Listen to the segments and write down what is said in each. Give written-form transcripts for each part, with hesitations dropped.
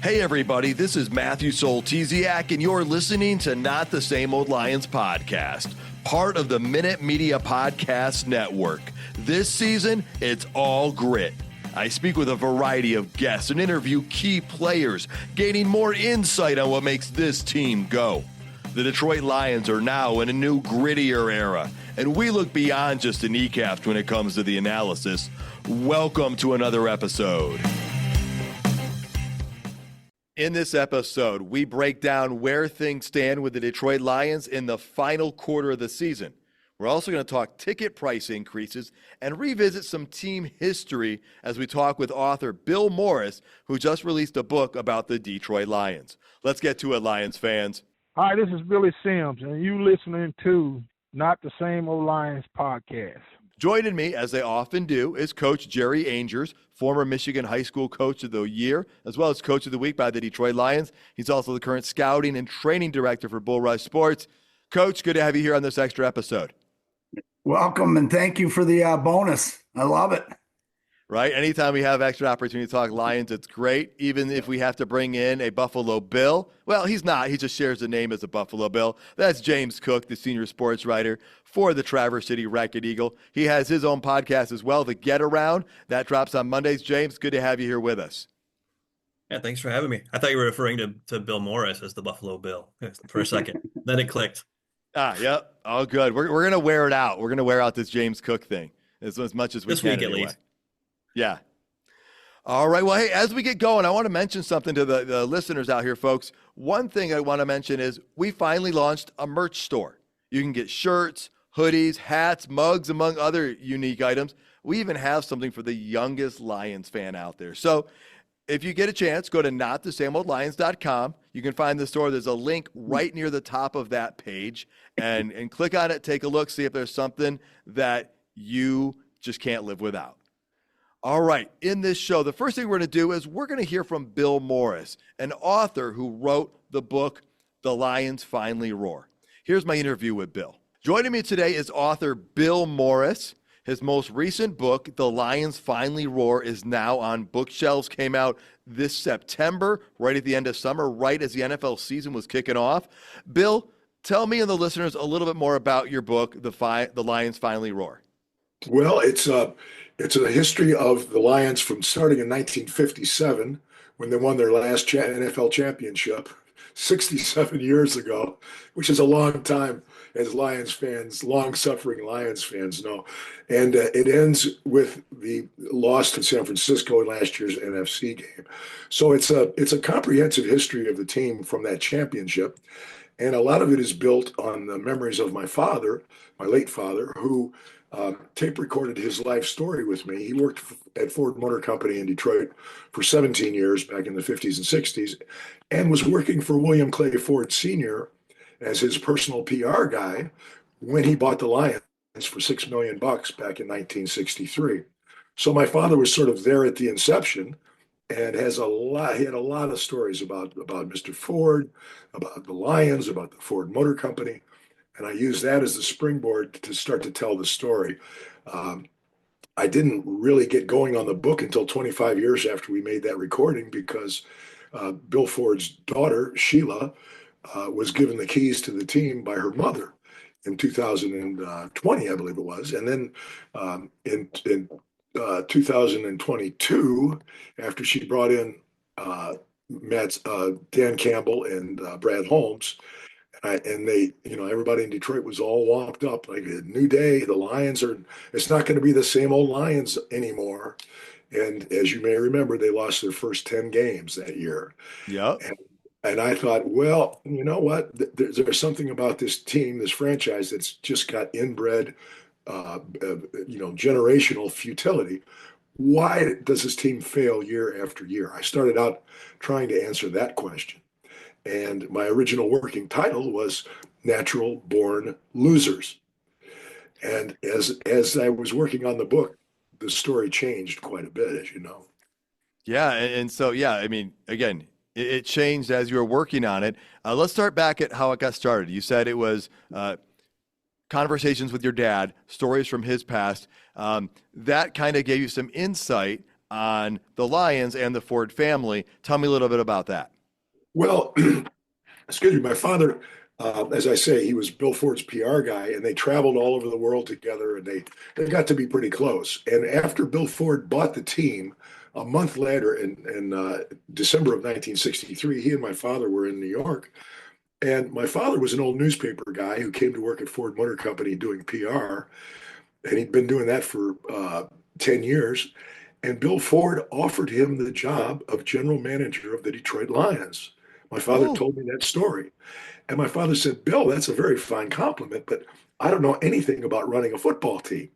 Hey everybody, this is Matthew Soltesiak, and you're listening to Not the Same Old Lions podcast, part of the Minute Media Podcast Network. This season, it's all grit. I speak with a variety of guests and interview key players, gaining more insight on what makes this team go. The Detroit Lions are now in a new, grittier era, and we look beyond just the kneecaps when it comes to the analysis. Welcome to another episode. In this episode, we break down where things stand with the Detroit Lions in the final quarter of the season. We're also going to talk ticket price increases and revisit some team history as we talk with author Bill Morris, who just released a book about the Detroit Lions. Let's get to it, Lions fans. Hi, this is Billy Sims, and you listening to Not the Same Old Lions podcast. Joining me, as they often do, is Coach Jerry Angers, former Michigan High School Coach of the Year, as well as Coach of the Week by the Detroit Lions. He's also the current scouting and training director for Bull Rush Sports. Coach, good to have you here on this extra episode. Welcome, and thank you for the bonus. I love it. Right? Anytime we have extra opportunity to talk Lions, it's great. Even if we have to bring in a Buffalo Bill. Well, he's not. He just shares the name as a Buffalo Bill. That's James Cook, the senior sports writer for the Traverse City Racket Eagle. He has his own podcast as well, The Get Around. That drops on Mondays. James, good to have you here with us. Yeah, thanks for having me. I thought you were referring to Bill Morris as the Buffalo Bill for a second. Then it clicked. Yep. All good. We're going to wear it out. We're going to wear out this James Cook thing as much as we this can. This week anyway. at least. Yeah. All right. Well, hey, as we get going, I want to mention something to the listeners out here, folks. One thing I want to mention is we finally launched a merch store. You can get shirts, hoodies, hats, mugs, among other unique items. We even have something for the youngest Lions fan out there. So if you get a chance, go to notthesameoldlions.com. You can find the store. There's a link right near the top of that page. And click on it, take a look, see if there's something that you just can't live without. All right, in this show, the first thing we're going to do is we're going to hear from Bill Morris, an author who wrote the book, The Lions Finally Roar. Here's my interview with Bill. Joining me today is author Bill Morris. His most recent book, The Lions Finally Roar, is now on bookshelves, came out this September, right at the end of summer, right as the NFL season was kicking off. Bill, tell me and the listeners a little bit more about your book, The Lions Finally Roar. Well, it's a history of the Lions from starting in 1957 when they won their last NFL championship 67 years ago, which is a long time, as Lions fans, long-suffering Lions fans know. And it ends with the loss to San Francisco in last year's NFC game. So it's a comprehensive history of the team from that championship. And a lot of it is built on the memories of my father, my late father, who tape recorded his life story with me. He worked at Ford Motor Company in Detroit for 17 years back in the 50s and 60s, and was working for William Clay Ford Sr. as his personal PR guy when he bought the Lions for $6 million back in 1963. So my father was sort of there at the inception and he had a lot of stories about Mr. Ford, about the Lions, about the Ford Motor Company. And I used that as the springboard to start to tell the story. I didn't really get going on the book until 25 years after we made that recording because Bill Ford's daughter, Sheila, was given the keys to the team by her mother in 2020, I believe it was. And then in 2022, after she brought in Dan Campbell and Brad Holmes, and they, everybody in Detroit was all womped up, like a new day. The Lions it's not going to be the same old Lions anymore. And as you may remember, they lost their first 10 games that year. Yeah. And I thought, well, you know what? There's something about this team, this franchise, that's just got inbred, generational futility. Why does this team fail year after year? I started out trying to answer that question. And my original working title was Natural Born Losers. And as I was working on the book, the story changed quite a bit, as you know. Yeah. And so, yeah, I mean, again, it changed as you were working on it. Let's start back at how it got started. You said it was conversations with your dad, stories from his past. That kind of gave you some insight on the Lions and the Ford family. Tell me a little bit about that. Well, excuse me, my father, as I say, he was Bill Ford's PR guy, and they traveled all over the world together, and they got to be pretty close. And after Bill Ford bought the team, a month later, in December of 1963, he and my father were in New York. And my father was an old newspaper guy who came to work at Ford Motor Company doing PR, and he'd been doing that for 10 years. And Bill Ford offered him the job of general manager of the Detroit Lions. My father Oh, told me that story. And my father said, Bill, that's a very fine compliment, but I don't know anything about running a football team.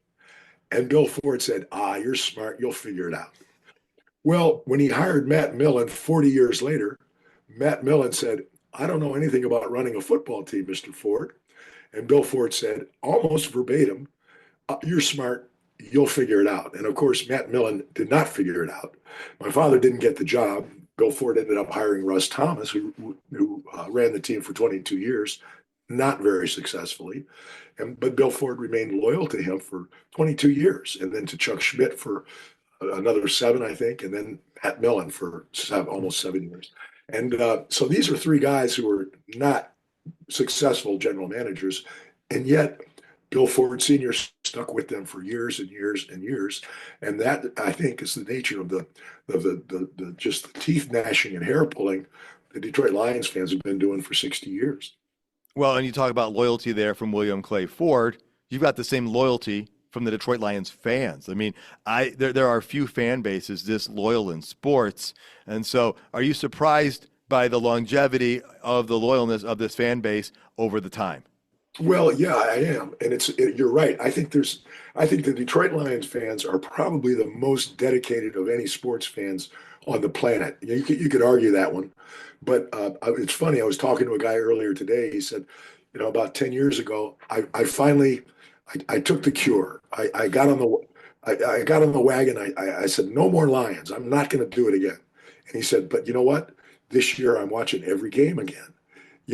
And Bill Ford said, you're smart. You'll figure it out. Well, when he hired Matt Millen 40 years later, Matt Millen said, I don't know anything about running a football team, Mr. Ford. And Bill Ford said, almost verbatim, you're smart. You'll figure it out. And of course, Matt Millen did not figure it out. My father didn't get the job. Bill Ford ended up hiring Russ Thomas, who ran the team for 22 years, not very successfully. But Bill Ford remained loyal to him for 22 years, and then to Chuck Schmidt for another 7, I think, and then Matt Millen for almost 7 years. And so these are 3 guys who were not successful general managers, and yet Bill Ford Sr. stuck with them for years and years and years, and that I think is the nature of the just the teeth gnashing and hair pulling the Detroit Lions fans have been doing for 60 years. well, and you talk about loyalty there from William Clay Ford. You've got the same loyalty from the Detroit Lions fans. I mean, there are few fan bases this loyal in sports. And so are you surprised by the longevity of the loyalness of this fan base over the time? Well, yeah, I am, and you're right. I think the Detroit Lions fans are probably the most dedicated of any sports fans on the planet. You could argue that one, but it's funny. I was talking to a guy earlier today. He said, about 10 years ago, I finally, I took the cure. I got on I got on the wagon. I said, no more Lions. I'm not going to do it again. And he said, but you know what? This year I'm watching every game again.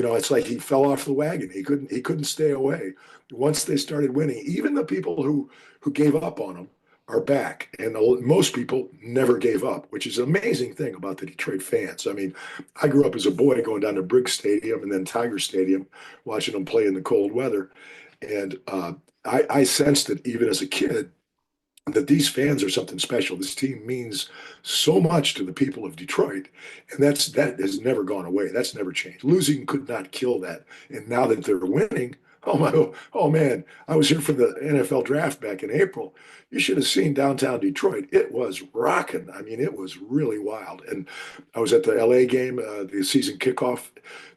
It's like he fell off the wagon. He couldn't stay away. Once they started winning, even the people who gave up on him are back, and most people never gave up, which is an amazing thing about the Detroit fans. I mean, I grew up as a boy going down to Briggs Stadium and then Tiger Stadium, watching them play in the cold weather, and I sensed it even as a kid that these fans are something special. This team means so much to the people of Detroit, and that has never gone away. That's never changed. Losing could not kill that. And now that they're winning, oh man, I was here for the NFL draft back in April. You should have seen downtown Detroit. It was rocking. I mean, it was really wild. And I was at the LA game, the season kickoff.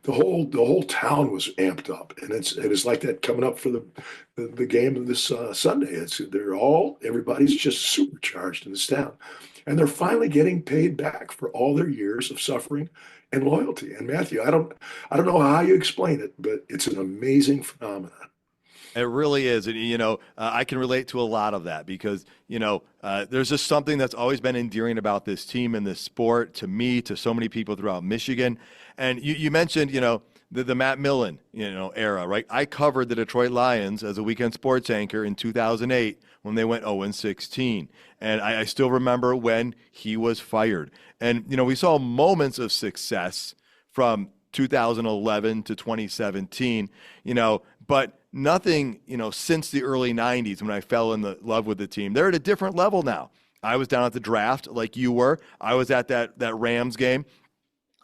The whole town was amped up, and it's like that coming up for the game this Sunday. Everybody's just supercharged in this town, and they're finally getting paid back for all their years of suffering and loyalty. And Matthew, I don't know how you explain it, but it's an amazing phenomenon. It really is. And, I can relate to a lot of that because, there's just something that's always been endearing about this team and this sport to me, to so many people throughout Michigan. And you mentioned, the Matt Millen, era, right? I covered the Detroit Lions as a weekend sports anchor in 2008 when they went 0-16. And I still remember when he was fired. And, we saw moments of success from 2011 to 2017, but nothing, since the early 90s when I fell in love with the team. They're at a different level now. I was down at the draft like you were. I was at that Rams game.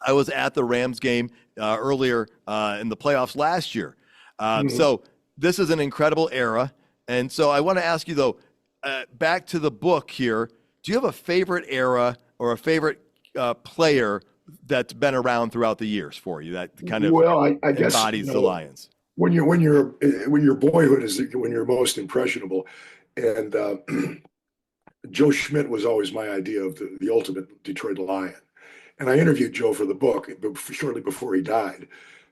I was at the Rams game earlier in the playoffs last year. So this is an incredible era. And so I want to ask you, though, back to the book here, do you have a favorite era or a favorite player that's been around throughout the years for you that kind of Well, I guess embodies the Lions? when your boyhood is when you're most impressionable, and Joe Schmidt was always my idea of the ultimate Detroit Lion. And I interviewed Joe for the book shortly before he died.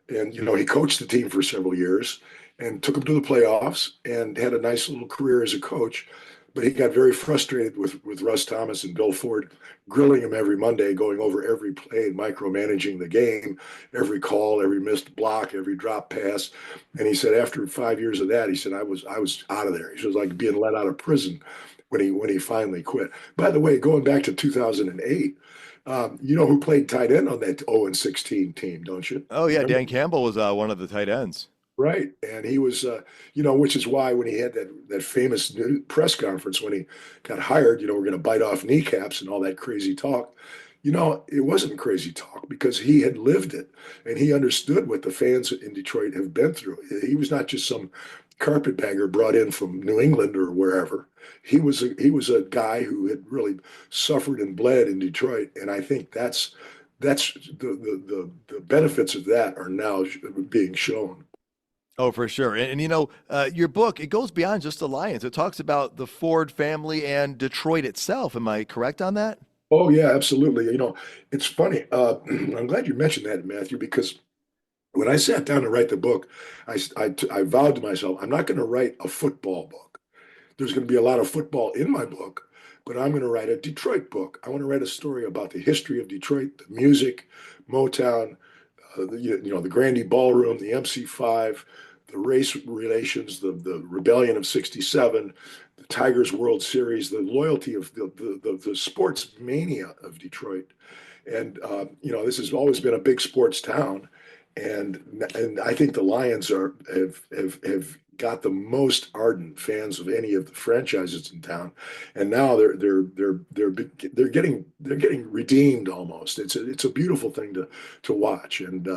And, he coached the team for several years and took them to the playoffs and had a nice little career as a coach. But he got very frustrated with Russ Thomas and Bill Ford grilling him every Monday, going over every play and micromanaging the game, every call, every missed block, every drop pass. And he said after 5 years of that, he said, I was out of there. He was like being let out of prison. when he finally quit. By the way, going back to 2008, you know who played tight end on that 0-16 team, don't you? Oh yeah, Remember? Dan Campbell was one of the tight ends. Right. And he was, which is why when he had that famous press conference when he got hired, we're going to bite off kneecaps and all that crazy talk. It wasn't crazy talk because he had lived it and he understood what the fans in Detroit have been through. He was not just some carpetbagger brought in from New England or wherever. He was a guy who had really suffered and bled in Detroit. And I think that's the benefits of that are now being shown. Oh, for sure. And your book, it goes beyond just the Lions. It talks about the Ford family and Detroit itself. Am I correct on that? Oh yeah, absolutely. It's funny. I'm glad you mentioned that, Matthew, because when I sat down to write the book, I vowed to myself, I'm not going to write a football book. There's going to be a lot of football in my book, but I'm going to write a Detroit book. I want to write a story about the history of Detroit, the music, Motown, the Grandy Ballroom, the MC5, the race relations, the rebellion of '67, the Tigers World Series, the loyalty of the sports mania of Detroit. And this has always been a big sports town, and I think the Lions have got the most ardent fans of any of the franchises in town, and now they're getting redeemed almost. It's a beautiful thing to watch, and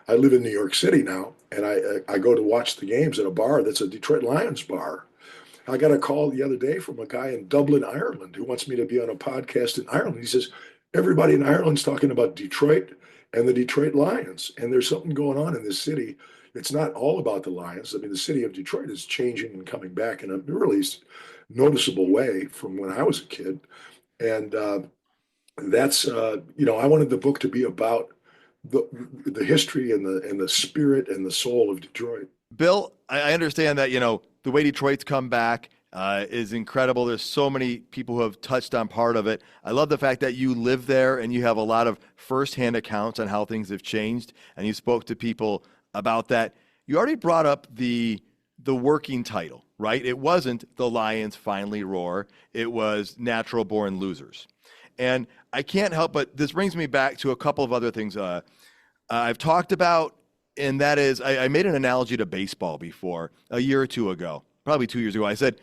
I live in New York City now, and I go to watch the games at a bar that's a Detroit Lions bar. I got a call the other day from a guy in Dublin, Ireland, who wants me to be on a podcast in Ireland. He says, everybody in Ireland's talking about Detroit and the Detroit Lions. And there's something going on in this city. It's not all about the Lions. I mean, the city of Detroit is changing and coming back in a really noticeable way from when I was a kid. And I wanted the book to be about the the history and the spirit and the soul of Detroit. Bill, I understand that, the way Detroit's come back is incredible. There's so many people who have touched on part of it. I love the fact that you live there and you have a lot of firsthand accounts on how things have changed, and you spoke to people about that. You already brought up the working title, right? It wasn't The Lions Finally Roar. It was Natural Born Losers. And I can't help but this brings me back to a couple of other things I've talked about, and that is I made an analogy to baseball before a year or two ago, probably 2 years ago. I said,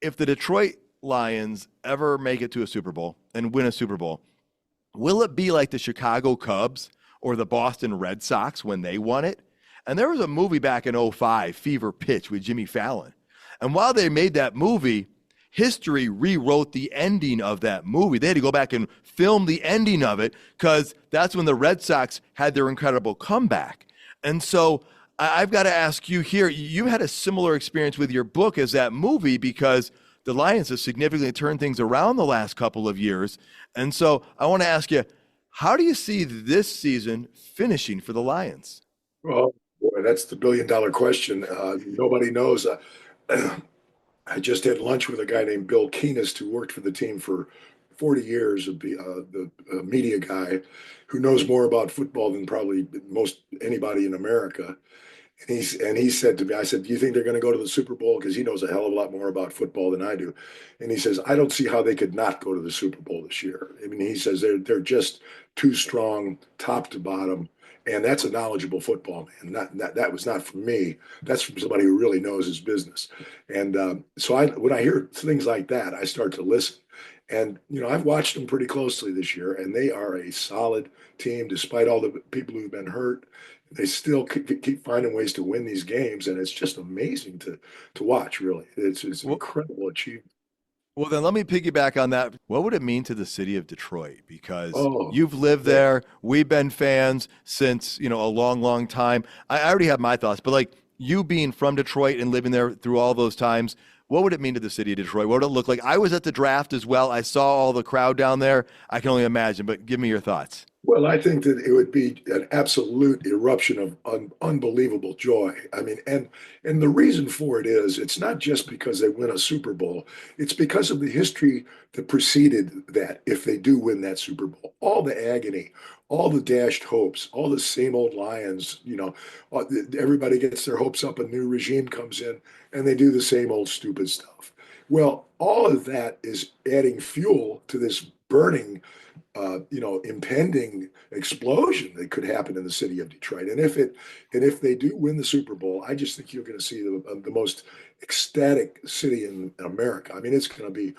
if the Detroit Lions ever make it to a Super Bowl and win a Super Bowl, will it be like the Chicago Cubs or the Boston Red Sox when they won it? And there was a movie back in '05, Fever Pitch, with Jimmy Fallon. And while they made that movie, history rewrote the ending of that movie. They had to go back and film the ending of it because that's when the Red Sox had their incredible comeback. And so I've got to ask you here, you had a similar experience with your book as that movie because the Lions have significantly turned things around the last couple of years. And so I want to ask you, how do you see this season finishing for the Lions? Well, boy, that's the $1 billion question. Nobody knows. I just had lunch with a guy named Bill Keenest who worked for the team for 40 years, the media guy who knows more about football than probably most anybody in America. And he said to me, I said, do you think they're going to go to the Super Bowl? Because he knows a hell of a lot more about football than I do. And he says, I don't see how they could not go to the Super Bowl this year. I mean, he says they're just too strong, top to bottom. And that's a knowledgeable football man. That was not from me. That's from somebody who really knows his business. And so when I hear things like that, I start to listen. And I've watched them pretty closely this year, and they are a solid team despite all the people who've been hurt. They still keep finding ways to win these games, and it's just amazing to watch. Really, it's an Well, incredible achievement. well, then let me piggyback on that. What would it mean to the city of Detroit? Because Oh, you've lived yeah. there. We've been fans since, a long, long time. I already have my thoughts, but like you being from Detroit and living there through all those times, what would it mean to the city of Detroit? What would it look like? I was at the draft as well. I saw all the crowd down there. I can only imagine, but give me your thoughts. Well, I think that it would be an absolute eruption of unbelievable joy. I mean, and the reason for it is it's not just because they win a Super Bowl. It's because of the history that preceded that. If they do win that Super Bowl, all the agony, all the dashed hopes, all the same old Lions. Everybody gets their hopes up. A new regime comes in, and they do the same old stupid stuff. Well, all of that is adding fuel to this burning, impending explosion that could happen in the city of Detroit. And if they do win the Super Bowl, I just think you're going to see the most ecstatic city in America. I mean, it's going to be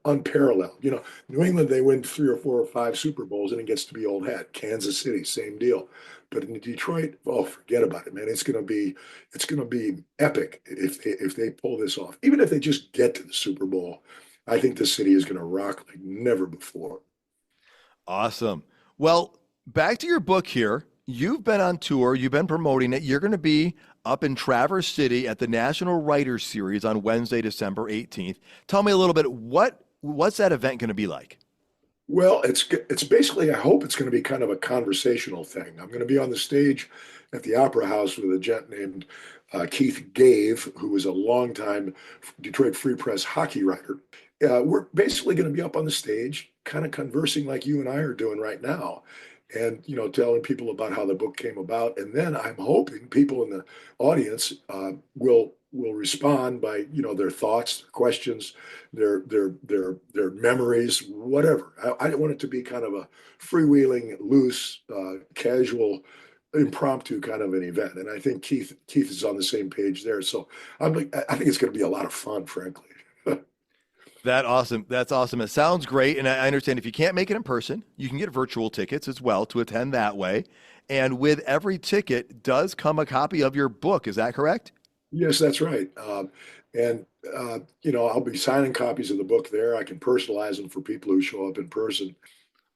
unparalleled. New England, they win 3 or 4 or 5 Super Bowls and it gets to be old hat. Kansas City, same deal. But in Detroit, oh, forget about it, man. It's going to be epic if they pull this off. Even if they just get to the Super Bowl, I think the city is going to rock like never before. Awesome. Well, back to your book here. You've been on tour, you've been promoting it. You're going to be up in Traverse City at the National Writers Series on Wednesday, December 18th. Tell me a little bit, what's that event going to be like? Well, it's basically, I hope it's going to be kind of a conversational thing. I'm going to be on the stage at the Opera House with a gent named Keith Gave, who was a longtime Detroit Free Press hockey writer. We're basically going to be up on the stage, kind of conversing like you and I are doing right now, and telling people about how the book came about. And then I'm hoping people in the audience will respond by their thoughts, their questions, their memories, whatever. I don't want it to be kind of a freewheeling, loose, casual, impromptu kind of an event. And I think Keith is on the same page there. So I think it's going to be a lot of fun, frankly. That's awesome. It sounds great. And I understand if you can't make it in person, you can get virtual tickets as well to attend that way. And with every ticket does come a copy of your book. Is that correct? Yes, that's right. I'll be signing copies of the book there. I can personalize them for people who show up in person.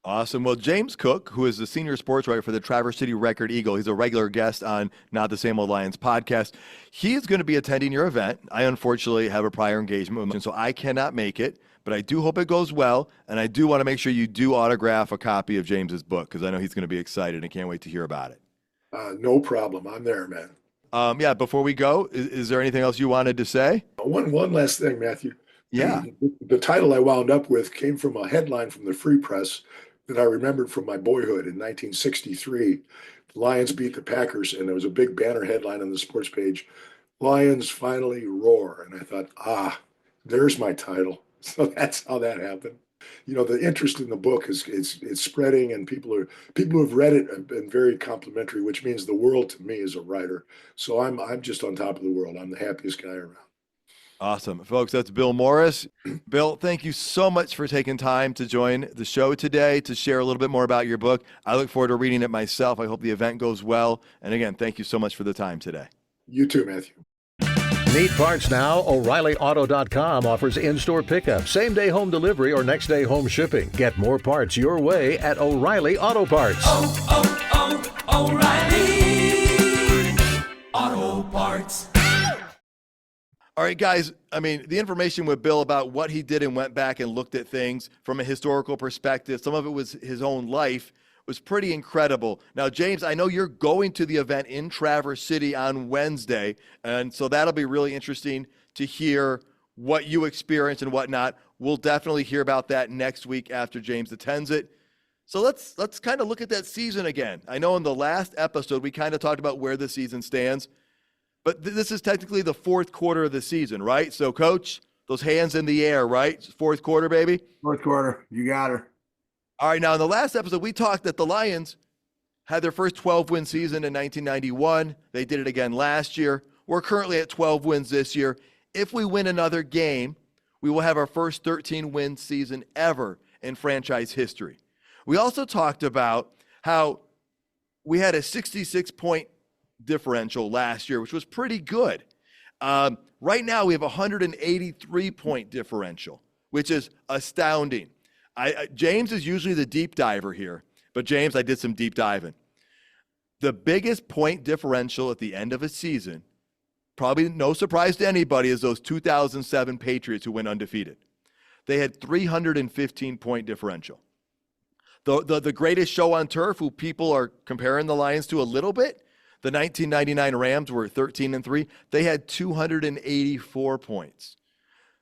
Awesome. Well, James Cook, who is the senior sports writer for the Traverse City Record Eagle, he's a regular guest on Not the Same Old Lions podcast. He's going to be attending your event. I unfortunately have a prior engagement, so I cannot make it, but I do hope it goes well, and I do want to make sure you do autograph a copy of James's book because I know he's going to be excited and can't wait to hear about it. No problem. I'm there, man. Before we go, is there anything else you wanted to say? One last thing, Matthew. Yeah. The title I wound up with came from a headline from the Free Press that I remembered from my boyhood in 1963. The Lions beat the Packers, and there was a big banner headline on the sports page, Lions finally roar. And I thought, there's my title. So that's how that happened. The interest in the book is spreading, and people who have read it have been very complimentary, which means the world to me as a writer. So I'm just on top of the world. I'm the happiest guy around. Awesome. Folks, that's Bill Morris. Bill, thank you so much for taking time to join the show today to share a little bit more about your book. I look forward to reading it myself. I hope the event goes well. And again, thank you so much for the time today. You too, Matthew. Need parts now? O'ReillyAuto.com offers in-store pickup, same-day home delivery, or next-day home shipping. Get more parts your way at O'Reilly Auto Parts. O'Reilly Auto Parts. All right, guys, the information with Bill about what he did and went back and looked at things from a historical perspective, some of it was his own life, was pretty incredible. Now, James, I know you're going to the event in Traverse City on Wednesday, and so that'll be really interesting to hear what you experienced and whatnot. We'll definitely hear about that next week after James attends it. So let's kind of look at that season again. I know in the last episode, we kind of talked about where the season stands, but this is technically the fourth quarter of the season, right? So, Coach, those hands in the air, right? Fourth quarter, baby? Fourth quarter. You got her. All right, now in the last episode, we talked that the Lions had their first 12-win season in 1991. They did it again last year. We're currently at 12 wins this year. If we win another game, we will have our first 13-win season ever in franchise history. We also talked about how we had a 66-point differential last year, which was pretty good. Right now, we have a 183-point differential, which is astounding. James is usually the deep diver here, but James, I did some deep diving. The biggest point differential at the end of a season, probably no surprise to anybody, is those 2007 Patriots who went undefeated. They had 315-point differential. The greatest show on turf, who people are comparing the Lions to a little bit, the 1999 Rams were 13-3. They had 284 points.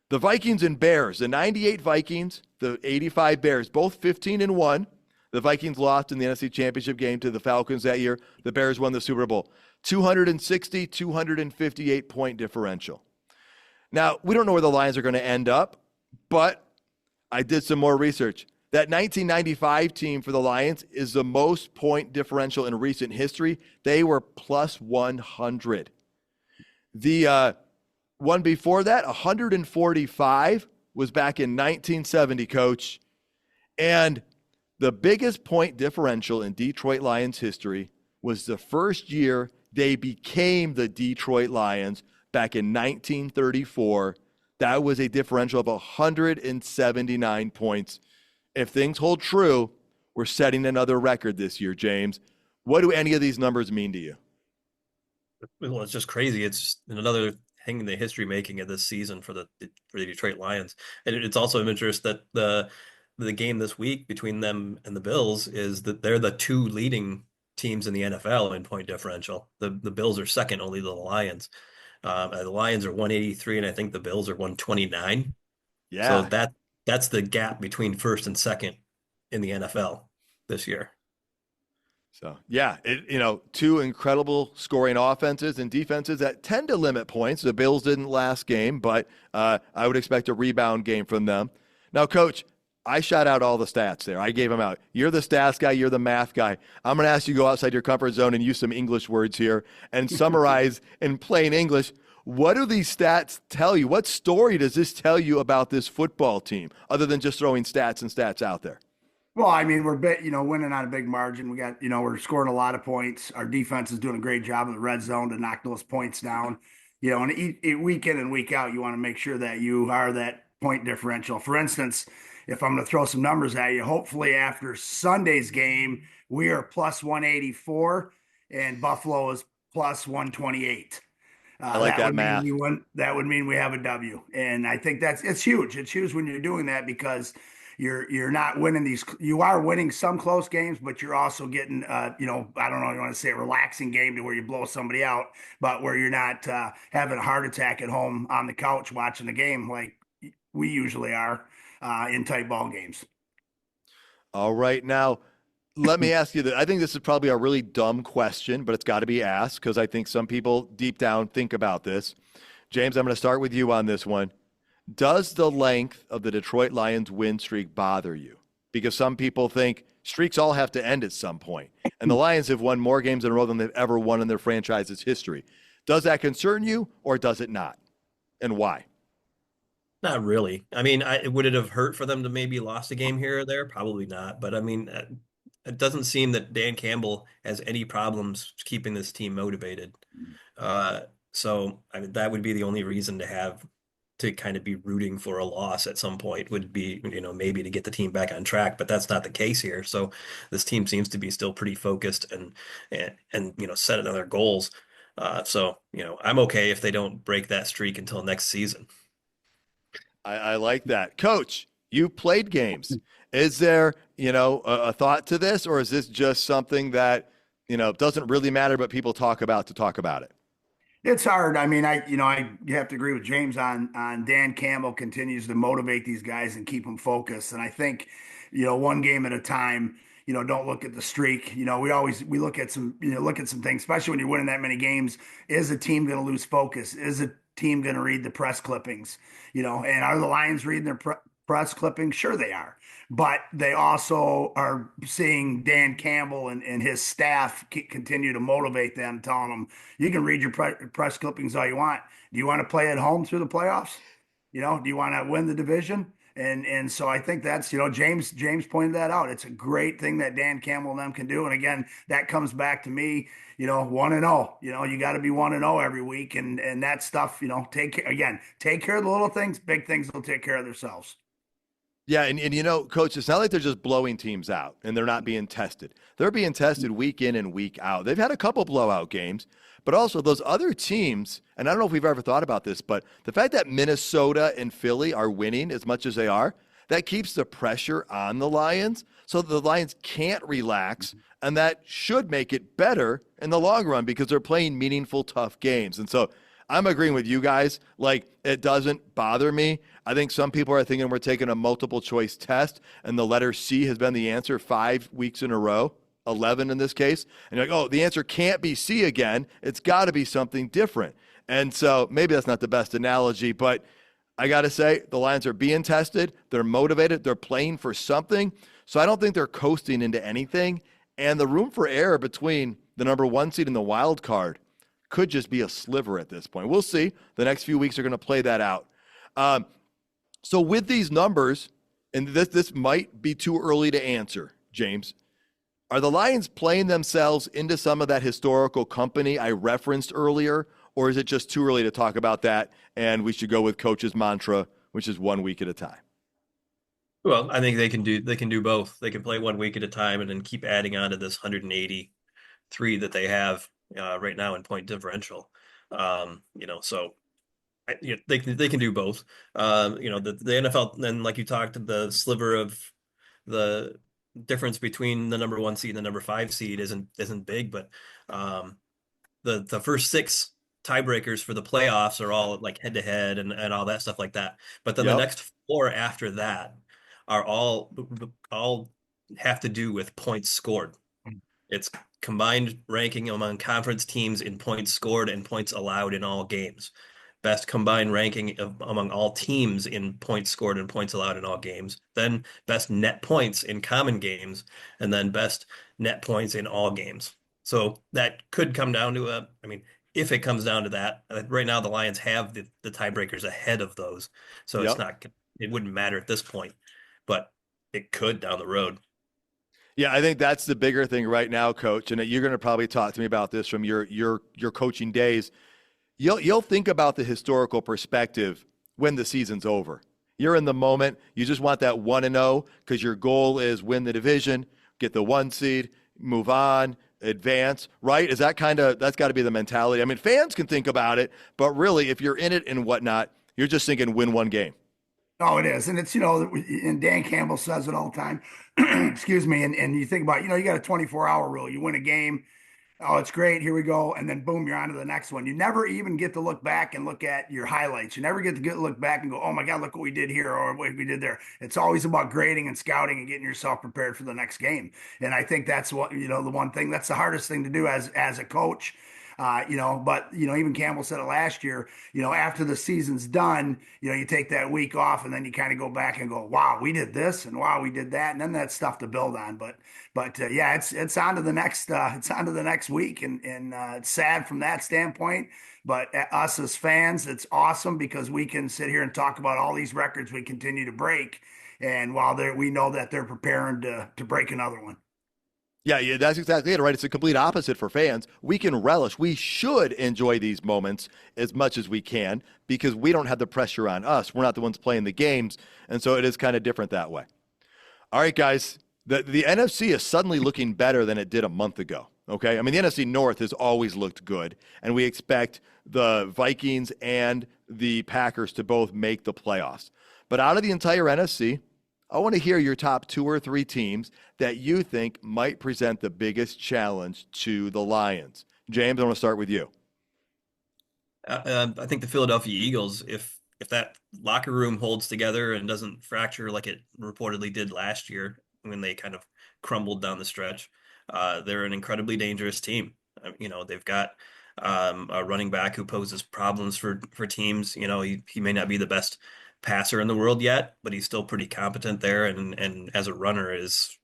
The Vikings and Bears, the 98 Vikings, the 85 Bears, both 15-1. The Vikings lost in the NFC Championship game to the Falcons that year. The Bears won the Super Bowl. 258 point differential. Now, we don't know where the Lions are going to end up, but I did some more research. That 1995 team for the Lions is the most point differential in recent history. They were plus 100. The one before that, 145, was back in 1970, Coach. And the biggest point differential in Detroit Lions history was the first year they became the Detroit Lions back in 1934. That was a differential of 179 points. If things hold true, we're setting another record this year, James. What do any of these numbers mean to you? Well, it's just crazy. It's just another thing in the history making of this season for the Detroit Lions. And it's also of interest that the game this week between them and the Bills is that they're the two leading teams in the NFL in point differential. The Bills are second only to the Lions. The Lions are 183, and I think the Bills are 129. Yeah. So that's the gap between first and second in the NFL this year. So, yeah, two incredible scoring offenses and defenses that tend to limit points. The Bills didn't last game, but I would expect a rebound game from them. Now, Coach, I shot out all the stats there. I gave them out. You're the stats guy. You're the math guy. I'm going to ask you to go outside your comfort zone and use some English words here and summarize in plain English. What do these stats tell you? What story does this tell you about this football team other than just throwing stats and stats out there? Well, I mean, we're winning on a big margin. We got, we're scoring a lot of points. Our defense is doing a great job in the red zone to knock those points down. And week in and week out, you want to make sure that you are that point differential. For instance, if I'm going to throw some numbers at you, hopefully after Sunday's game, we are plus 184 and Buffalo is plus 128. I like that math. That would mean we have a W. And I think it's huge. It's huge when you're doing that because you're not winning these. You are winning some close games, but you're also getting, I don't know if you want to say a relaxing game to where you blow somebody out, but where you're not having a heart attack at home on the couch watching the game like we usually are in tight ball games. All right. Now, let me ask you that. I think this is probably a really dumb question, but it's got to be asked because I think some people deep down think about this. James, I'm going to start with you on this one. Does the length of the Detroit Lions win streak bother you? Because some people think streaks all have to end at some point, and the Lions have won more games in a row than they've ever won in their franchise's history. Does that concern you, or does it not? And why? Not really. I mean, would it have hurt for them to maybe lost a game here or there? Probably not. But I mean, it doesn't seem that Dan Campbell has any problems keeping this team motivated. So I mean, that would be the only reason to kind of be rooting for a loss at some point would be, maybe to get the team back on track, but that's not the case here. So this team seems to be still pretty focused and setting other goals. So I'm okay if they don't break that streak until next season. I like that. Coach, you played games. Is there, a thought to this, or is this just something that, doesn't really matter, but people talk about it? It's hard. I mean, I have to agree with James on Dan Campbell continues to motivate these guys and keep them focused. And I think, one game at a time, don't look at the streak. We look at some things, especially when you're winning that many games. Is a team going to lose focus? Is a team going to read the press clippings? And are the Lions reading their press clippings? Sure they are. But they also are seeing Dan Campbell and his staff continue to motivate them, telling them, you can read your press clippings all you want. Do you want to play at home through the playoffs? Do you want to win the division? And so I think that's, James pointed that out. It's a great thing that Dan Campbell and them can do. And again, that comes back to me, 1-0. You got to be 1-0 every week. And that stuff, take care of the little things. Big things will take care of themselves. Yeah, and Coach, it's not like they're just blowing teams out and they're not being tested. They're being tested week in and week out. They've had a couple blowout games, but also those other teams, and I don't know if we've ever thought about this, but the fact that Minnesota and Philly are winning as much as they are, that keeps the pressure on the Lions so that the Lions can't relax, and that should make it better in the long run because they're playing meaningful, tough games. And so I'm agreeing with you guys. Like, it doesn't bother me. I think some people are thinking we're taking a multiple choice test and the letter C has been the answer 5 weeks in a row, 11 in this case. And you're like, oh, the answer can't be C again. It's got to be something different. And so maybe that's not the best analogy, but I got to say, the Lions are being tested. They're motivated. They're playing for something. So I don't think they're coasting into anything. And the room for error between the number 1 seed and the wild card could just be a sliver at this point. We'll see. The next few weeks are going to play that out. So with these numbers, and this might be too early to answer, James, are the Lions playing themselves into some of that historical company I referenced earlier, or is it just too early to talk about that and we should go with Coach's mantra, which is 1 week at a time? Well, I think they can do both. They can play 1 week at a time and then keep adding on to this 183 that they have right now in point differential. So they can do both. The NFL, and like you talked, the sliver of the difference between the number 1 seed and the number 5 seed isn't big, but the first 6 tiebreakers for the playoffs are all like head to head and all that stuff like that. But then the next 4 after that are all have to do with points scored. It's combined ranking among conference teams in points scored and points allowed in all games. Best combined ranking among all teams in points scored and points allowed in all games. Then best net points in common games, and then best net points in all games. So that could come down to if it comes down to that, right now the Lions have the tiebreakers ahead of those. So it wouldn't matter at this point, but it could down the road. Yeah, I think that's the bigger thing right now, Coach. And you're going to probably talk to me about this from your coaching days. You'll think about the historical perspective when the season's over. You're in the moment. You just want that 1-0 because your goal is win the division, get the 1 seed, move on, advance, right? That's got to be the mentality. I mean, fans can think about it, but really, if you're in it and whatnot, you're just thinking win 1 game. Oh, it is. And it's, and Dan Campbell says it all the time. Excuse me. And you think about, you got a 24-hour rule. You win a game. Oh, it's great. Here we go. And then boom, you're on to the next one. You never even get to look back and look at your highlights. You never get to look back and go, oh my God, look what we did here or what we did there. It's always about grading and scouting and getting yourself prepared for the next game. And I think that's what, the one thing that's the hardest thing to do as a coach. But even Campbell said it last year, after the season's done, you take that week off and then you kind of go back and go, wow, we did this and wow, we did that. And then that's stuff to build on. But yeah, it's on to the next week. And it's sad from that standpoint. But us as fans, it's awesome because we can sit here and talk about all these records we continue to break. And while we know that they're preparing to break another one. Yeah, that's exactly it, right? It's a complete opposite for fans. We can relish. We should enjoy these moments as much as we can because we don't have the pressure on us. We're not the ones playing the games, and so it is kind of different that way. All right, guys, the NFC is suddenly looking better than it did a month ago, okay? I mean, the NFC North has always looked good, and we expect the Vikings and the Packers to both make the playoffs. But out of the entire NFC, I want to hear your top 2 or 3 teams that you think might present the biggest challenge to the Lions. James, I want to start with you. I think the Philadelphia Eagles, if that locker room holds together and doesn't fracture like it reportedly did last year when they kind of crumbled down the stretch, they're an incredibly dangerous team. They've got a running back who poses problems for teams. He may not be the best passer in the world yet, but he's still pretty competent there. And as a runner is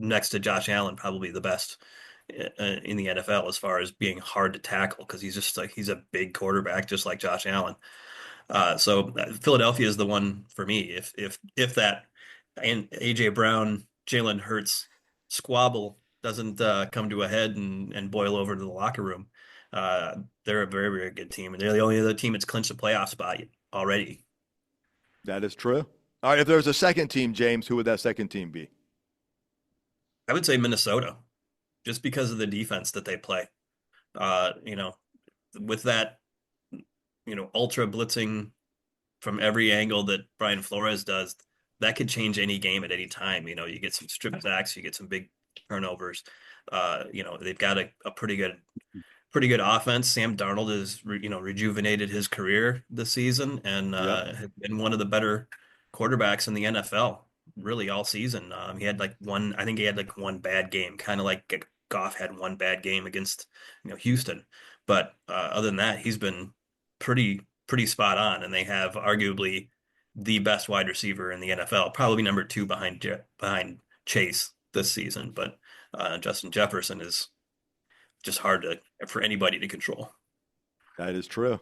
next to Josh Allen, probably the best in the NFL as far as being hard to tackle. Cause he's a big quarterback, just like Josh Allen. So Philadelphia is the one for me. If that and AJ Brown, Jalen Hurts squabble doesn't come to a head and boil over to the locker room, they're a very, very good team. And they're the only other team that's clinched a playoff spot already. That is true. All right, if there was a second team, James, who would that second team be? I would say Minnesota, just because of the defense that they play. With that, ultra blitzing from every angle that Brian Flores does, that could change any game at any time. You get some strip sacks, you get some big turnovers. They've got a pretty good offense. Sam Darnold has rejuvenated his career this season and has been one of the better quarterbacks in the NFL really all season. He had one bad game, kind of like Goff had one bad game against Houston, But other than that, he's been pretty spot on, and they have arguably the best wide receiver in the NFL, probably number two behind Chase this season. But Justin Jefferson is just hard for anybody to control. That is true.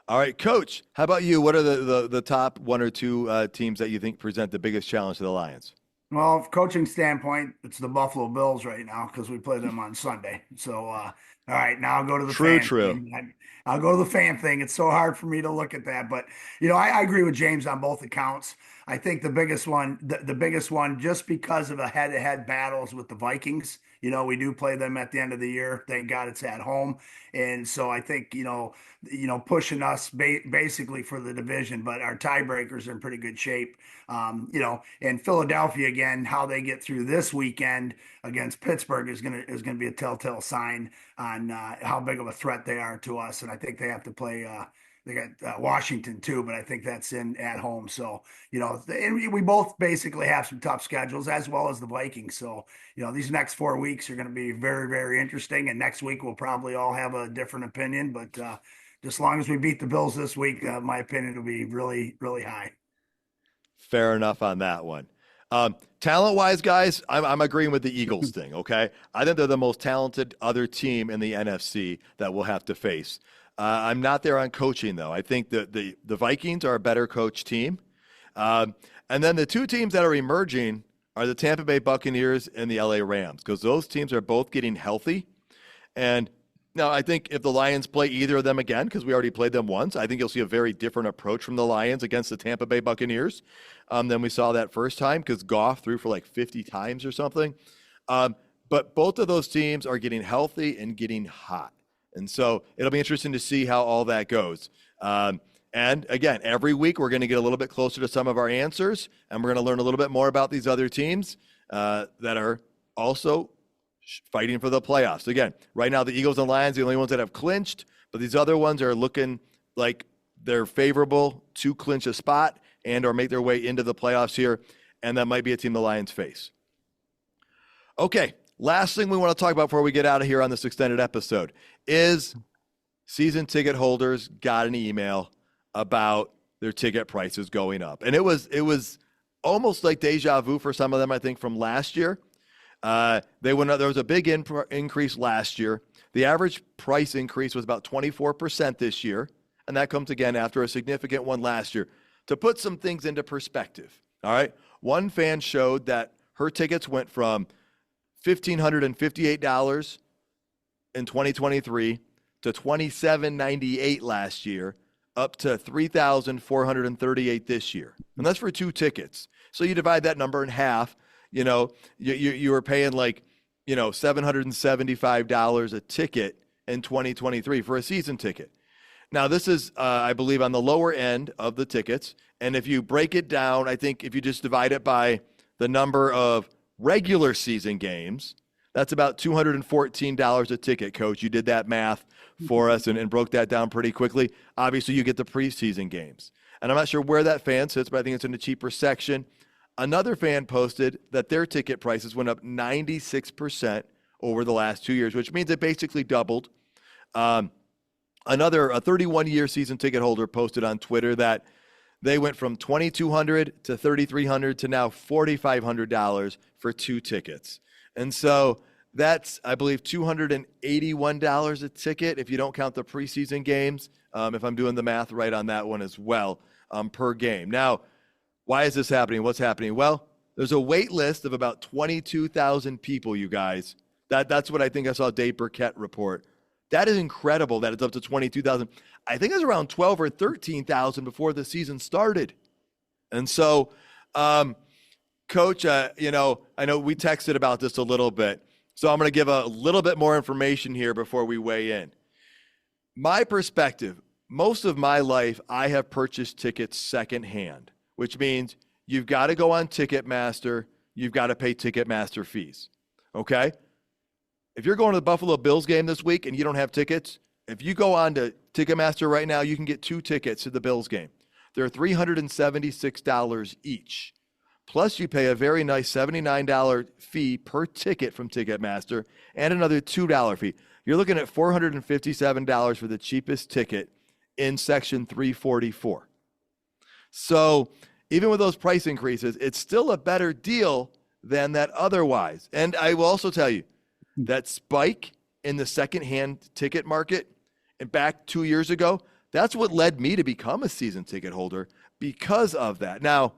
All right, Coach, how about you? What are the top one or two teams that you think present the biggest challenge to the Lions? Well, coaching standpoint, it's the Buffalo Bills right now because we play them on Sunday. So, all right, now I'll go to the fan thing. I'll go to the fan thing. It's so hard for me to look at that, but I agree with James on both accounts. I think the biggest one, the biggest one, just because of the head-to-head battles with the Vikings. We do play them at the end of the year. Thank God it's at home, and so I think pushing us basically for the division, but our tiebreakers are in pretty good shape. And Philadelphia again, how they get through this weekend against Pittsburgh is gonna be a telltale sign on how big of a threat they are to us. And I think they have to play. They got Washington too, but I think that's at home. So and we both basically have some tough schedules as well as the Vikings. So these next 4 weeks are going to be very, very interesting. And next week we'll probably all have a different opinion. But just as long as we beat the Bills this week, my opinion will be really, really high. Fair enough on that one. Talent-wise, guys, I'm agreeing with the Eagles thing, okay? I think they're the most talented other team in the NFC that we'll have to face. I'm not there on coaching, though. I think that the Vikings are a better coach team. And then the two teams that are emerging are the Tampa Bay Buccaneers and the LA Rams, because those teams are both getting healthy. And now I think if the Lions play either of them again, because we already played them once, I think you'll see a very different approach from the Lions against the Tampa Bay Buccaneers than we saw that first time, because Goff threw for like 50 times or something. But both of those teams are getting healthy and getting hot. And so it'll be interesting to see how all that goes. And again, every week we're going to get a little bit closer to some of our answers, and we're going to learn a little bit more about these other teams that are also fighting for the playoffs. Again, right now the Eagles and Lions are the only ones that have clinched, but these other ones are looking like they're favorable to clinch a spot and or make their way into the playoffs here, and that might be a team the Lions face. Okay, last thing we want to talk about before we get out of here on this extended episode is season ticket holders got an email about their ticket prices going up. And it was almost like deja vu for some of them, I think, from last year. There was a big increase last year. The average price increase was about 24% this year, and that comes again after a significant one last year. To put some things into perspective, all right, one fan showed that her tickets went from $1,558 in 2023 to $2,798 last year, up to $3,438 this year. And that's for 2 tickets. So you divide that number in half, you were paying like, $775 a ticket in 2023 for a season ticket. Now, this is, I believe, on the lower end of the tickets. And if you break it down, I think if you just divide it by the number of regular season games, that's about $214 a ticket, Coach. You did that math for us and broke that down pretty quickly. Obviously, you get the preseason games. And I'm not sure where that fan sits, but I think it's in the cheaper section. Another fan posted that their ticket prices went up 96% over the last 2 years, which means it basically doubled. A 31-year season ticket holder posted on Twitter that they went from $2,200 to $3,300 to now $4,500 for 2 tickets. And so that's, I believe, $281 a ticket if you don't count the preseason games, if I'm doing the math right on that one as well, per game. Now, why is this happening? What's happening? Well, there's a wait list of about 22,000 people, you guys. That's what I think I saw Dave Burkett report. That is incredible that it's up to 22,000. I think it was around 12 or 13,000 before the season started. And so, Coach, I know we texted about this a little bit, so I'm going to give a little bit more information here before we weigh in. My perspective, most of my life, I have purchased tickets secondhand, which means you've got to go on Ticketmaster, you've got to pay Ticketmaster fees, okay? If you're going to the Buffalo Bills game this week and you don't have tickets, if you go on to Ticketmaster right now, you can get 2 tickets to the Bills game. They're $376 each. Plus, you pay a very nice $79 fee per ticket from Ticketmaster and another $2 fee. You're looking at $457 for the cheapest ticket in Section 344. So even with those price increases, it's still a better deal than that otherwise. And I will also tell you that spike in the secondhand ticket market and back 2 years ago, that's what led me to become a season ticket holder because of that. Now,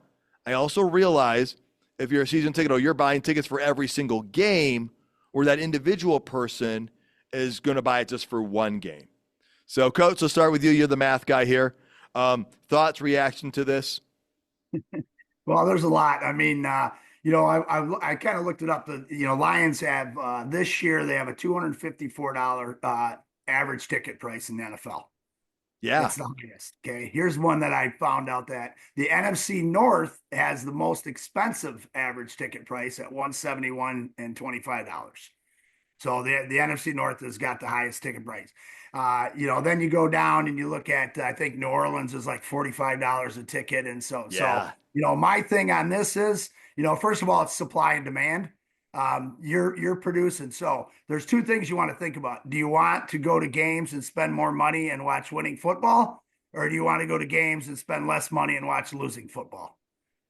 I also realize if you're a season ticket holder, you're buying tickets for every single game, where that individual person is going to buy it just for one game. So, Coach, let's start with you. You're the math guy here. Thoughts, reaction to this? Well, there's a lot. I mean, I kind of looked it up. Lions have this year they have a $254 average ticket price in the NFL. Yeah. It's the highest. Okay. Here's one that I found out that the NFC North has the most expensive average ticket price at $171 and $25. So the NFC North has got the highest ticket price. Then you go down and you look at I think New Orleans is like $45 a ticket, and Yeah. my thing on this is first of all it's supply and demand. You're producing. So there's two things you want to think about. Do you want to go to games and spend more money and watch winning football, or do you want to go to games and spend less money and watch losing football?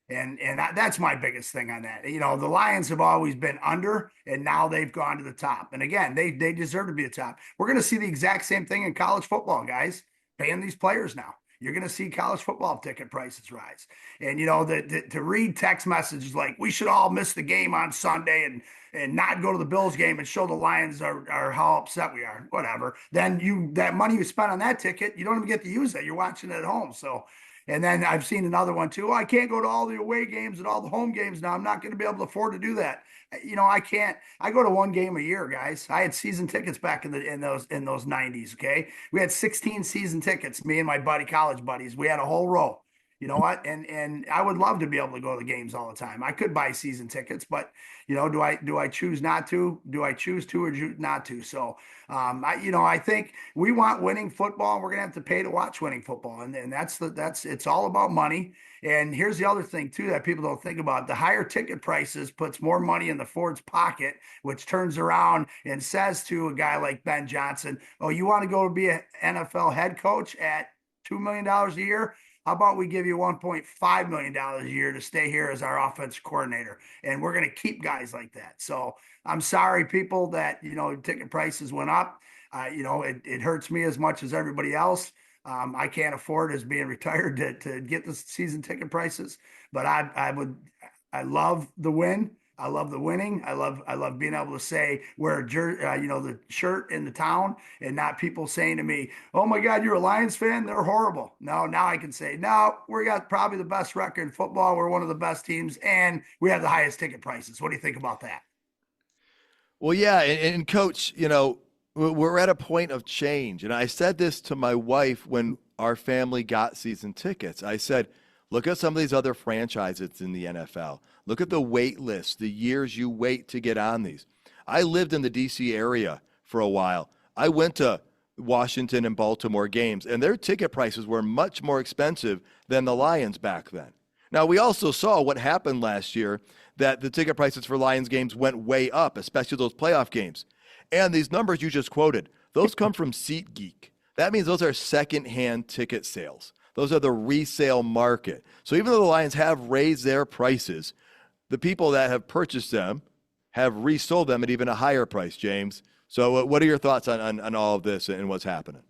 And that's my biggest thing on that. The Lions have always been under, and now they've gone to the top. And again, they deserve to be the top. We're going to see the exact same thing in college football, guys, paying these players now. You're going to see college football ticket prices rise. And, to read text messages like, we should all miss the game on Sunday and not go to the Bills game and show the Lions are how upset we are, whatever. Then that money you spent on that ticket, you don't even get to use that. You're watching it at home. So, and then I've seen another one too. I can't go to all the away games and all the home games now. I'm not going to be able to afford to do that. I can't. I go to one game a year, guys. I had season tickets back in those 90s. Okay, we had 16 season tickets. Me and my college buddies. We had a whole row. You know what? And I would love to be able to go to the games all the time. I could buy season tickets, but do I choose not to? Do I choose to or not to? So I think we want winning football, and we're gonna have to pay to watch winning football, and it's all about money. And here's the other thing too that people don't think about: the higher ticket prices puts more money in the Ford's pocket, which turns around and says to a guy like Ben Johnson, "Oh, you want to go be an NFL head coach at $2 million a year? How about we give you $1.5 million a year to stay here as our offensive coordinator?" And we're going to keep guys like that. So I'm sorry, people, that, ticket prices went up. It hurts me as much as everybody else. I can't afford, as being retired, to get the season ticket prices, but I love the win. I love the winning. I love being able to say wear the shirt in the town, and not people saying to me, "Oh my God, you're a Lions fan? They're horrible." No, now I can say, "No, we got probably the best record in football. We're one of the best teams, and we have the highest ticket prices." What do you think about that? Well, yeah, and Coach, we're at a point of change. And I said this to my wife when our family got season tickets. I said, look at some of these other franchises in the NFL. Look at the wait list, the years you wait to get on these. I lived in the D.C. area for a while. I went to Washington and Baltimore games, and their ticket prices were much more expensive than the Lions back then. Now, we also saw what happened last year, that the ticket prices for Lions games went way up, especially those playoff games. And these numbers you just quoted, those come from SeatGeek. That means those are secondhand ticket sales. Those are the resale market. So even though the Lions have raised their prices, the people that have purchased them have resold them at even a higher price, James. So what are your thoughts on all of this and what's happening?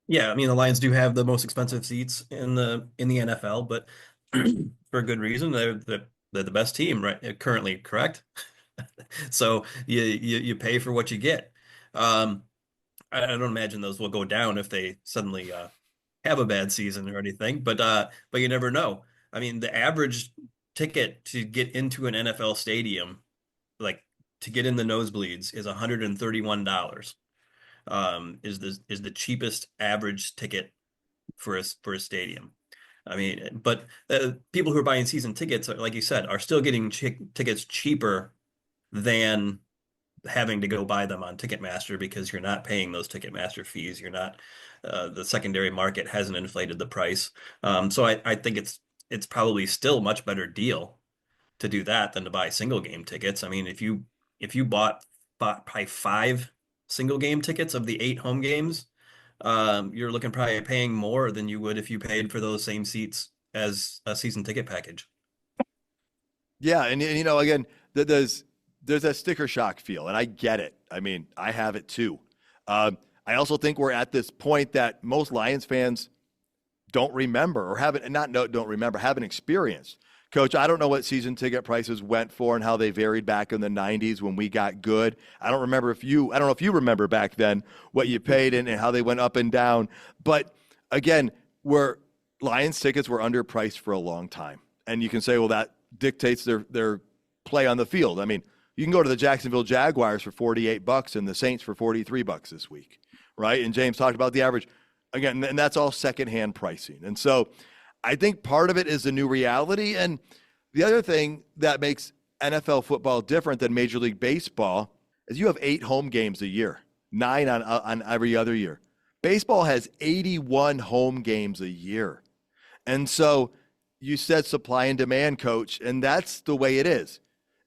Yeah, I mean the Lions do have the most expensive seats in the NFL, but for a good reason. They're the best team currently, correct? So you pay for what you get. I don't imagine those will go down if they suddenly have a bad season or anything, but you never know. I mean, the average ticket to get into an NFL stadium, like to get in the nosebleeds, is $131. Is the cheapest average ticket for a stadium. I mean, but people who are buying season tickets, like you said, are still getting tickets cheaper than having to go buy them on Ticketmaster, because you're not paying those Ticketmaster fees. You're not, the secondary market hasn't inflated the price. So I think it's probably still a much better deal to do that than to buy single game tickets. I mean, if you bought probably 5 single game tickets of the 8 home games, you're looking probably paying more than you would if you paid for those same seats as a season ticket package. Yeah, and again, there's that sticker shock feel, and I get it. I mean, I have it too. I also think we're at this point that most Lions fans don't remember or haven't experienced. Coach, I don't know what season ticket prices went for and how they varied back in the 90s when we got good. I don't know if you remember back then what you paid and how they went up and down. But again, Lions tickets were underpriced for a long time. And you can say, well, that dictates their play on the field. I mean, you can go to the Jacksonville Jaguars for $48 and the Saints for $43 this week, right? And James talked about the average. Again, and that's all secondhand pricing. And so I think part of it is the new reality. And the other thing that makes NFL football different than Major League Baseball is you have 8 home games a year, 9 on every other year. Baseball has 81 home games a year. And so you said supply and demand, Coach, and that's the way it is.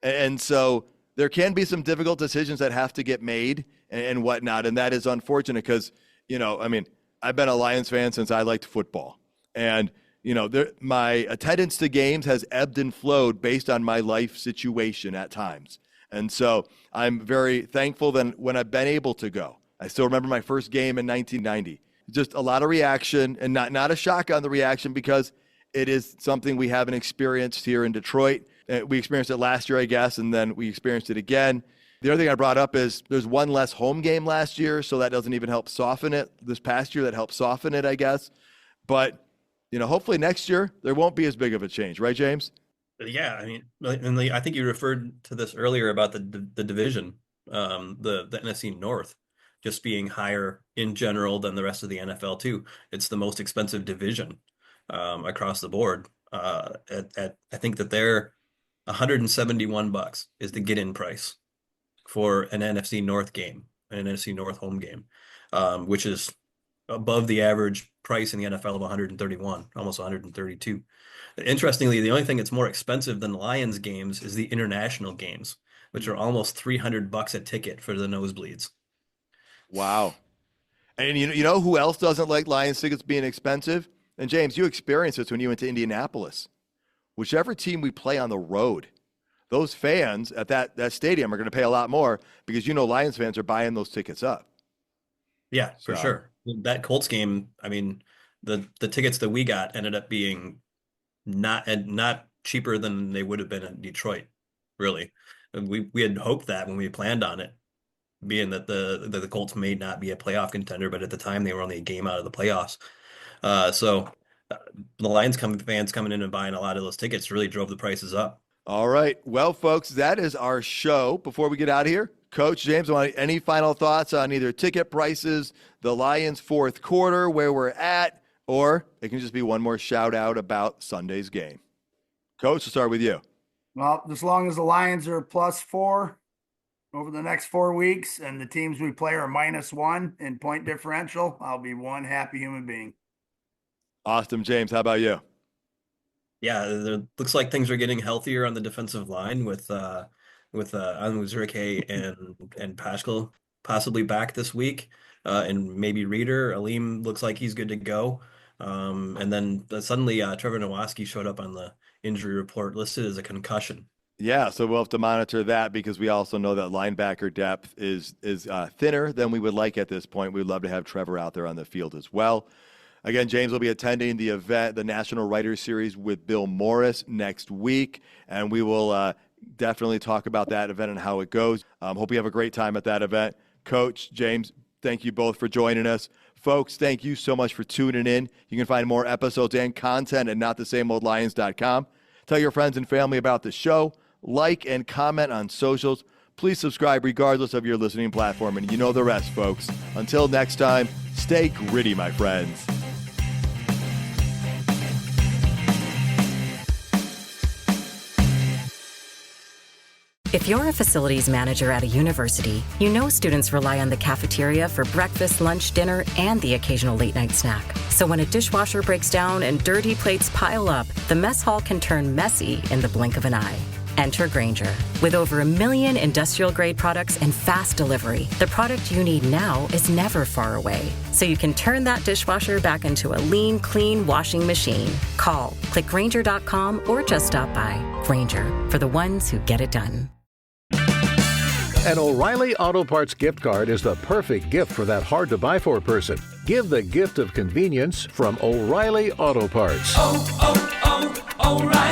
And so there can be some difficult decisions that have to get made and whatnot. And that is unfortunate because, I mean, I've been a Lions fan since I liked football. And, my attendance to games has ebbed and flowed based on my life situation at times. And so I'm very thankful that when I've been able to go. I still remember my first game in 1990. Just a lot of reaction, and not a shock on the reaction because it is something we haven't experienced here in Detroit. We experienced it last year, I guess, and then we experienced it again. The other thing I brought up is there's one less home game last year, so that doesn't even help soften it. This past year, that helped soften it, I guess. But, hopefully next year, there won't be as big of a change. Right, James? Yeah, I mean, and I think you referred to this earlier about the division, the NFC North just being higher in general than the rest of the NFL too. It's the most expensive division across the board. I think that they're $171 is the get-in price for an NFC North game, an NFC North home game, which is above the average price in the NFL of 131, almost 132. Interestingly, the only thing that's more expensive than the Lions games is the international games, which are almost $300 a ticket for the nosebleeds. Wow. And you know who else doesn't like Lions tickets being expensive? And James, you experienced this when you went to Indianapolis. Whichever team we play on the road, those fans at that stadium are going to pay a lot more because Lions fans are buying those tickets up. Yeah, for sure. That Colts game, I mean, the tickets that we got ended up being not cheaper than they would have been in Detroit, really. And we had hoped that when we planned on it, being that the Colts may not be a playoff contender, but at the time they were only a game out of the playoffs. So the Lions fans coming in and buying a lot of those tickets really drove the prices up. All right. Well, folks, that is our show. Before we get out of here, Coach James, any final thoughts on either ticket prices, the Lions fourth quarter, where we're at, or it can just be one more shout out about Sunday's game? Coach, we'll start with you. Well, as long as the Lions are +4 over the next 4 weeks and the teams we play are -1 in point differential, I'll be one happy human being. Awesome. James, how about you? Yeah, it looks like things are getting healthier on the defensive line with Onwuzurike and Pascal possibly back this week, and maybe Reeder. Aleem looks like he's good to go. And then suddenly Trevor Nowaski showed up on the injury report listed as a concussion. Yeah, so we'll have to monitor that because we also know that linebacker depth is thinner than we would like at this point. We'd love to have Trevor out there on the field as well. Again, James will be attending the event, the National Writers Series with Bill Morris next week, and we will definitely talk about that event and how it goes. Hope you have a great time at that event. Coach, James, thank you both for joining us. Folks, thank you so much for tuning in. You can find more episodes and content at notthesameoldlions.com. Tell your friends and family about the show. Like and comment on socials. Please subscribe regardless of your listening platform, and you know the rest, folks. Until next time, stay gritty, my friends. If you're a facilities manager at a university, you know students rely on the cafeteria for breakfast, lunch, dinner, and the occasional late night snack. So when a dishwasher breaks down and dirty plates pile up, the mess hall can turn messy in the blink of an eye. Enter Grainger. With over 1 million industrial-grade products and fast delivery, the product you need now is never far away. So you can turn that dishwasher back into a lean, clean washing machine. Call, click Grainger.com, or just stop by. Grainger, for the ones who get it done. An O'Reilly Auto Parts gift card is the perfect gift for that hard-to-buy-for person. Give the gift of convenience from O'Reilly Auto Parts. Oh, oh, oh, O'Reilly.